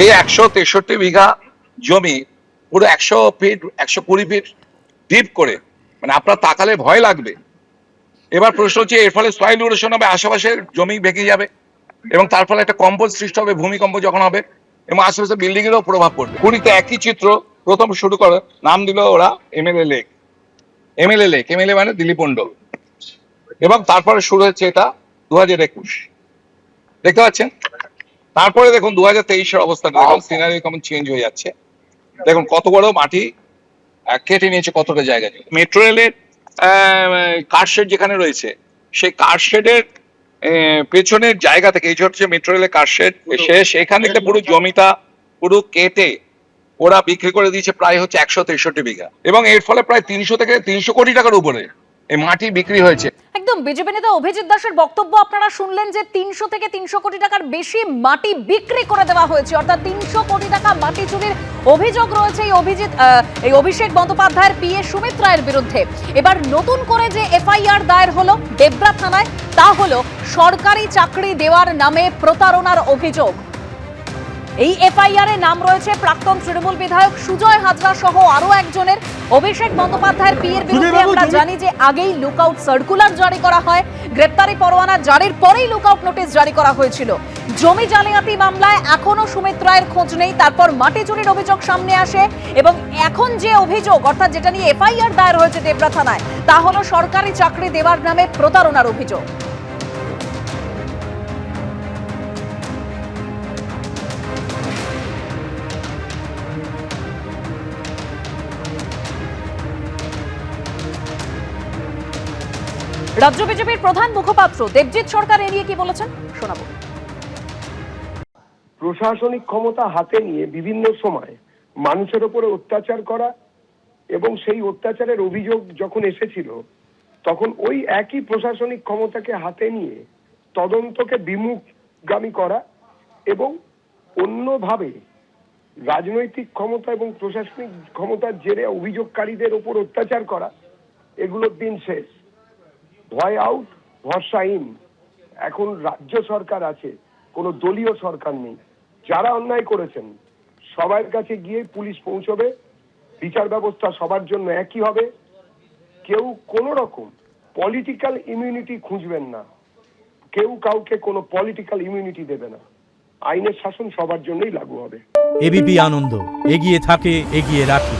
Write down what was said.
এই 163 বিঘা জমি পুরো 100 ফিট 120 ফিট ডিপ করে, মানে আপনার তাকালে ভয় লাগবে। এবার প্রশ্ন হচ্ছে এর ফলে সয়েল ইরোশন হবে, আশেপাশের জমি ভেঙে যাবে এবং তার ফলে একটা কম্পোজ সৃষ্টি হবে, ভূমিকম্প যখন হবে এবং আশেপাশে বিল্ডিং এরও প্রভাব পড়বে। পুরীতে একই চিত্র প্রথম শুরু করে, নাম দিল ওরা এমএলএ লেক। এমএলএ মানে দিলীপ মন্ডল। এবং তারপরে শুরু হচ্ছে এটা 2021, দেখতে পাচ্ছেন। তারপরে দেখুন 2023-এর অবস্থা, দেখুন সিনারি কেমন চেঞ্জ হয়ে যাচ্ছে। দেখুন কত বড় মাটি কেটে নিয়েছে কতটা জায়গা। মেট্রো রেলের কারশেড যেখানে রয়েছে, সেই কারশেডের পেছনের জায়গা থেকে, এই হচ্ছে মেট্রো রেলের কারশেড, সেখান থেকে পুরো জমিটা পুরো কেটে ওরা বিক্রি করে দিয়েছে প্রায় হচ্ছে 163 বিঘা, এবং এর ফলে প্রায় 300 থেকে 300 কোটি টাকার উপরে এই মাটি বিক্রি হয়েছে। একদম বিজেপি নেতা অভিজিৎ দাসের বক্তব্য আপনারা শুনলেন যে 300 থেকে 300 কোটি টাকার বেশি মাটি বিক্রি করে দেওয়া হয়েছে, অর্থাৎ 300 কোটি টাকা মাটি চুরির অভিযোগ রয়েছে এই অভিষেক বন্দ্যোপাধ্যায়ের পিএ সুমিত রায়ের বিরুদ্ধে। এবার নতুন করে যে এফআইআর দায়ের হলো দেবরা থানায়, তা হলো সরকারি চাকরি দেওয়ার নামে প্রতারণার অভিযোগ। এই এফআইআর এ নাম রয়েছে প্রাক্তন তৃণমূল বিধায়ক সুজয় হাজরা সহ আরো একজনের। অভিষেক বন্দ্যোপাধ্যায়ের পিএর বিরুদ্ধে আমরা জানি যে আগেই লুকআউট সার্কুলার জারি করা হয়, গ্রেপ্তারি পরোয়ানা জারির পরেই লুকআউট নোটিশ জারি করা হয়েছিল। জমি জালিয়াতি মামলায় এখনো সুমিত রায়ের খোঁজ নেই, তারপর মাটি চুরির অভিযোগ সামনে আসে এবং এখন যে অভিযোগ, অর্থাৎ যেটা নিয়ে এফআইআর দায়ের হয়েছে দেবরা থানায়, তা হলো সরকারি চাকরি দেওয়ার নামে প্রতারণার অভিযোগ। রাজ্য বিজেপির প্রধান মুখপাত্র দেবজিৎ সরকার এ নিয়ে কি বলেছেন শোনাবো। প্রশাসনিক ক্ষমতা হাতে নিয়ে বিভিন্ন সময় মানুষের উপরে অত্যাচার করা এবং সেই অত্যাচারের অভিযোগ যখন এসেছিল তখন ওই একই প্রশাসনিক ক্ষমতাকে হাতে নিয়ে তদন্তকে বিমুখগামী করা এবং অন্যভাবে রাজনৈতিক ক্ষমতা এবং প্রশাসনিক ক্ষমতার জেরে অভিযোগকারীদের উপর অত্যাচার করা, এগুলোর দিন শেষ। ভয় আউট, ভরসা ইন। এখন রাজ্য সরকার আছে, কোনো দলীয় সরকার নেই। যারা অন্যায় করেছেন সবার কাছে গিয়ে পুলিশ পৌঁছবে, বিচার ব্যবস্থা সবার জন্য একই হবে। কেউ কোনো রকম পলিটিক্যাল ইমিউনিটি খুঁজবেন না, কেউ কাউকে কোনো পলিটিক্যাল ইমিউনিটি দেবে না। আইনের শাসন সবার জন্যই লাগু হবে। এবিপি আনন্দ, এগিয়ে থাকে, এগিয়ে রাখে।